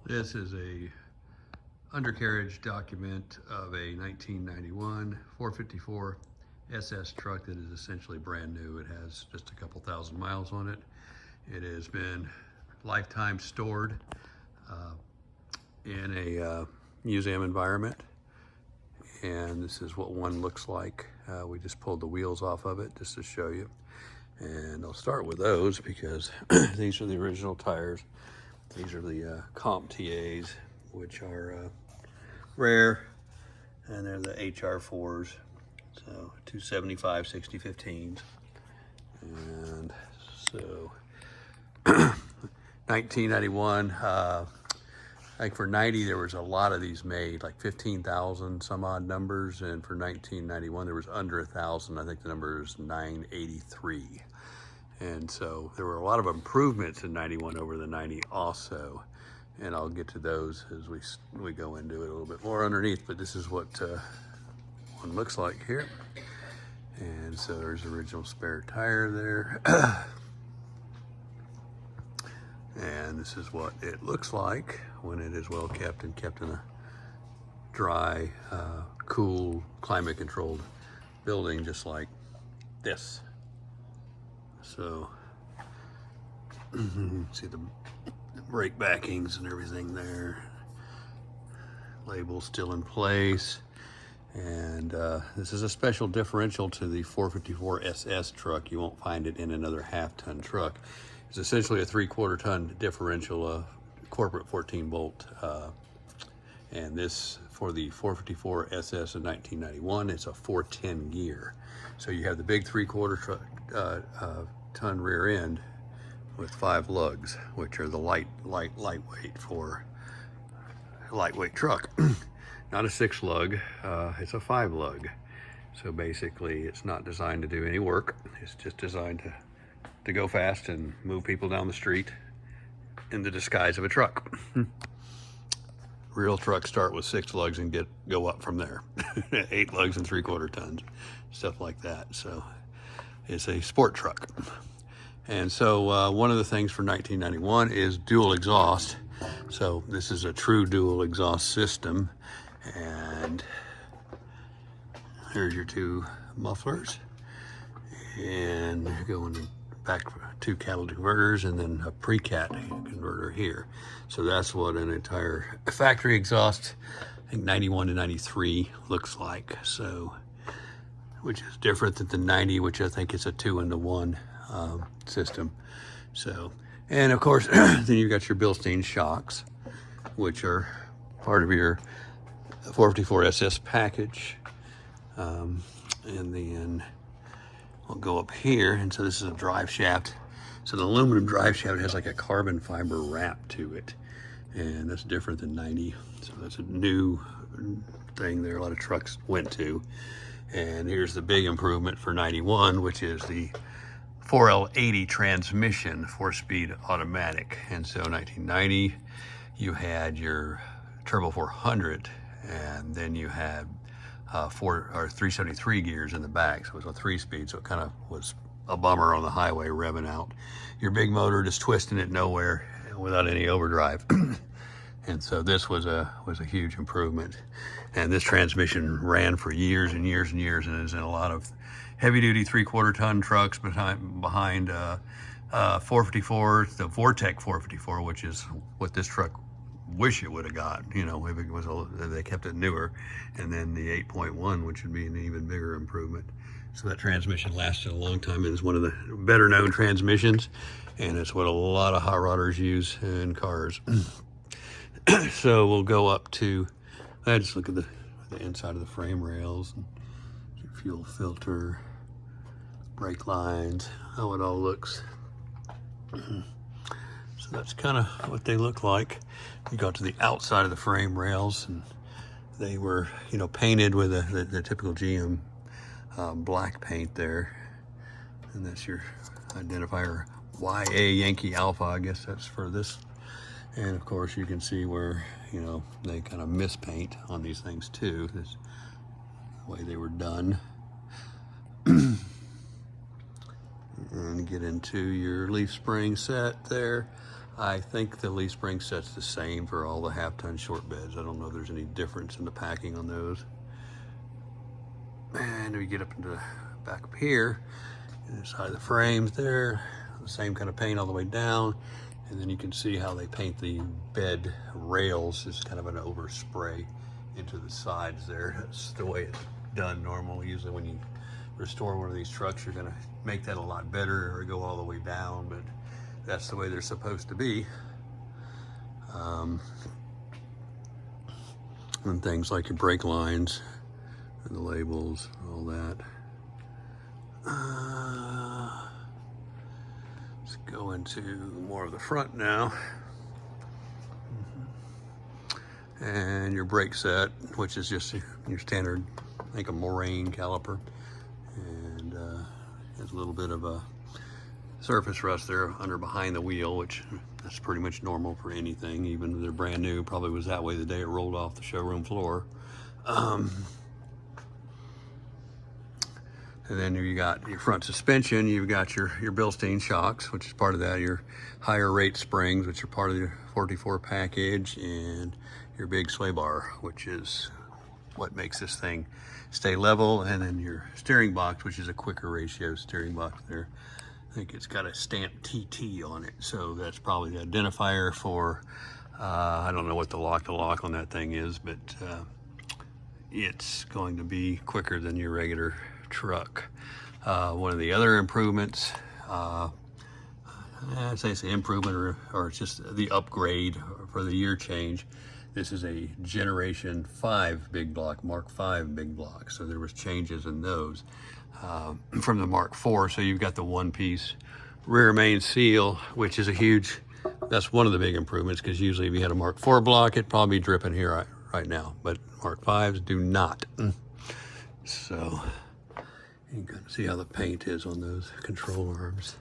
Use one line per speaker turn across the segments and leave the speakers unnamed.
This is a undercarriage document of a 1991 454 SS truck that is essentially brand new. It has just a couple thousand miles on it. It has been lifetime stored in a museum environment, and this is what one looks like. We just pulled the wheels off of it just to show you, and I'll start with those because these are the original tires. These are the comp TAs, which are rare, and they're the HR4s, so 275 6015s. And so 1991, I think for 90 there was a lot of these made, like 15,000 some odd numbers, and for 1991 there was under 1,000. I think the number is 983. And so there were a lot of improvements in 91 over the 90 also, and I'll get to those as we go into it a little bit more underneath. But this is what one looks like here. And so there's the original spare tire there. And this is what it looks like when it is well kept and kept in a dry, cool, climate controlled building, just like this. So you can see the brake backings and everything there. Label still in place. And this is a special differential to the 454 SS truck. You won't find it in another half-ton truck. It's essentially a 3/4 ton differential, corporate 14 volt. And this, for the 454 SS of 1991, it's a 410 gear. So you have the big 3/4 ton rear end with 5 lugs, which are the lightweight for a lightweight truck. Not a 6 lug, it's a 5 lug. So basically it's not designed to do any work. It's just designed to go fast and move people down the street in the disguise of a truck. Real trucks start with 6 lugs and go up from there. 8 lugs and 3/4 tons, stuff like that. So it's a sport truck. And so one of the things for 1991 is dual exhaust. So this is a true dual exhaust system. And here's your 2 mufflers. And going back 2 catalytic converters, and then a pre-cat converter here. So that's what an entire factory exhaust, I think 91 to 93 looks like. So, which is different than the 90, which I think is a 2-into-1 system. So, and of course, then you've got your Bilstein shocks, which are part of your 454 SS package. And then we'll go up here, and so this is a drive shaft. So the aluminum drive shaft has like a carbon fiber wrap to it, and that's different than 90. So that's a new thing there a lot of trucks went to. And here's the big improvement for 91, which is the 4L80 transmission, 4-speed automatic. And so 1990, you had your Turbo 400, and then you had 373 gears in the back. So it was a 3-speed, so it kind of was a bummer on the highway revving out. Your big motor just twisting it nowhere without any overdrive. And so this was a huge improvement. And this transmission ran for years and years and years, and is in a lot of heavy-duty 3/4 ton trucks behind 454, the Vortec 454, which is what this truck wish it would have got, you know, if it was they kept it newer. And then the 8.1, which would be an even bigger improvement. So that transmission lasted a long time, and is one of the better known transmissions, and it's what a lot of hot rodders use in cars. So we'll go up to, just look at the inside of the frame rails, and fuel filter, brake lines, how it all looks. So that's kind of what they look like. You go to the outside of the frame rails, and they were, you know, painted with the typical GM black paint there. And that's your identifier, YA Yankee Alpha, I guess that's for this. And of course you can see where, you know, they kind of mispaint on these things too. This is the way they were done. And get into your leaf spring set there. I think the leaf spring set's the same for all the half-ton short beds. I don't know if there's any difference in the packing on those. And we get up into the back up here, inside the frames there, the same kind of paint all the way down. And then you can see how they paint the bed rails as kind of an overspray into the sides there. That's the way it's done normally. Usually when you restore one of these trucks, you're gonna make that a lot better or go all the way down, but that's the way they're supposed to be. And things like your brake lines and the labels, all that. Let's go into more of the front now. And your brake set, which is just your standard, I think, a moraine caliper. And there's a little bit of a surface rust there under behind the wheel, which that's pretty much normal for anything, even if they're brand new. Probably was that way the day it rolled off the showroom floor. And then you got your front suspension, you've got your Bilstein shocks, which is part of that, your higher rate springs, which are part of your 44 package, and your big sway bar, which is what makes this thing stay level, and then your steering box, which is a quicker ratio steering box there. I think it's got a stamped TT on it, so that's probably the identifier for, I don't know what the lock on that thing is, but it's going to be quicker than your regular truck. One of the other improvements, I'd say it's an improvement or it's just the upgrade for the year change. This is a Generation 5 big block, Mark 5 big block. So there was changes in those from the Mark 4. So you've got the one-piece rear main seal, which is a huge, that's one of the big improvements, because usually if you had a Mark 4 block, it'd probably be dripping here right now. But Mark 5s do not. So you can see how the paint is on those control arms.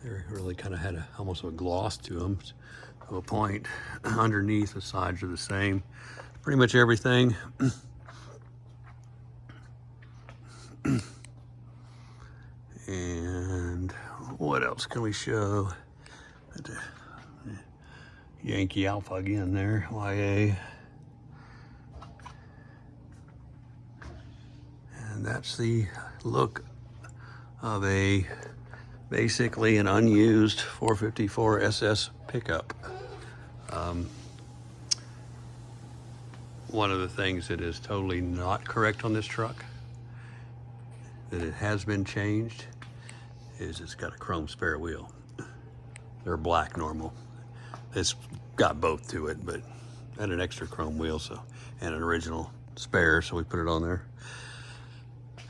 They really kind of had almost a gloss to them to a point. Underneath, the sides are the same. Pretty much everything. And what else can we show? Yankee Alpha again there, YA. And that's the look of basically an unused 454 SS pickup. One of the things that is totally not correct on this truck, that it has been changed, is it's got a chrome spare wheel. They're black normal. It's got both to it, but had an extra chrome wheel, so, and an original spare, so we put it on there.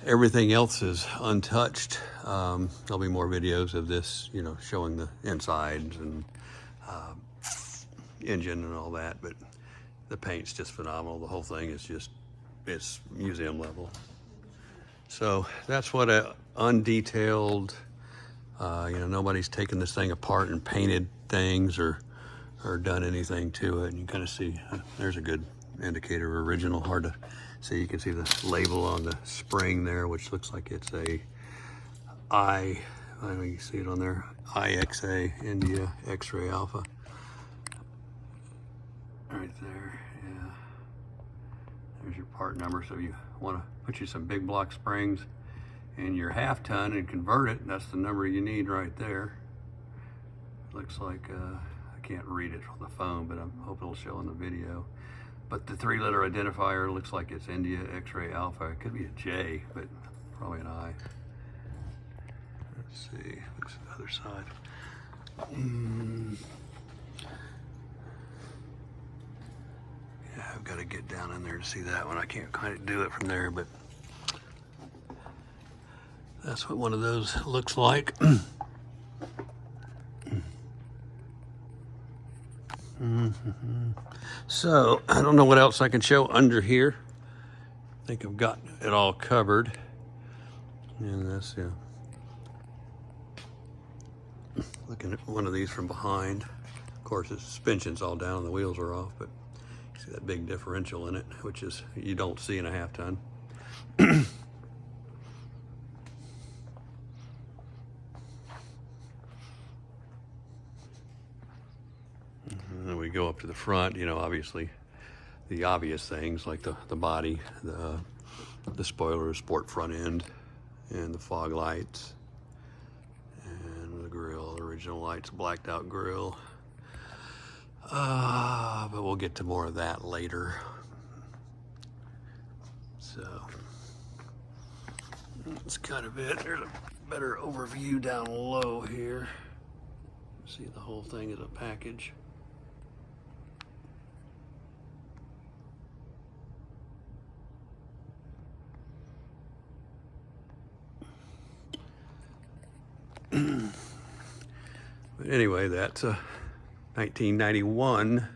Everything else is untouched. There'll be more videos of this, you know, showing the insides and engine and all that, but the paint's just phenomenal. The whole thing is just, it's museum level. So that's what a undetailed, you know, nobody's taken this thing apart and painted things or done anything to it. And you kind of see, there's a good indicator of original, hard to see. You can see the label on the spring there, which looks like it's a I don't know, you can see it on there, IXA, India X-ray Alpha. Right there, yeah. There's your part number, so you want to put you some big block springs in your half ton and convert it. That's the number you need right there. Looks like, I can't read it from the phone, but I'm hoping it'll show in the video. But the 3-letter identifier looks like it's India X-ray Alpha. It could be a J, but probably an I. Let's see, looks at the other side. Yeah, I've got to get down in there to see that one. I can't kind of do it from there, but that's what one of those looks like. So, I don't know what else I can show under here. I think I've got it all covered. And that's, yeah. Looking at one of these from behind. Of course, the suspension's all down and the wheels are off, but you see that big differential in it, which is, you don't see in a half ton. And then we go up to the front, you know, obviously the obvious things like the body, the spoiler, sport front end, and the fog lights, and the grill, original lights, blacked out grill. But we'll get to more of that later. So that's kind of it. There's a better overview down low here. See the whole thing as a package. But anyway, that's a 1991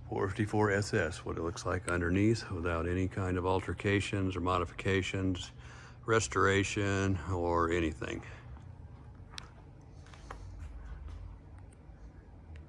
454 SS, what it looks like underneath without any kind of altercations or modifications, restoration, or anything.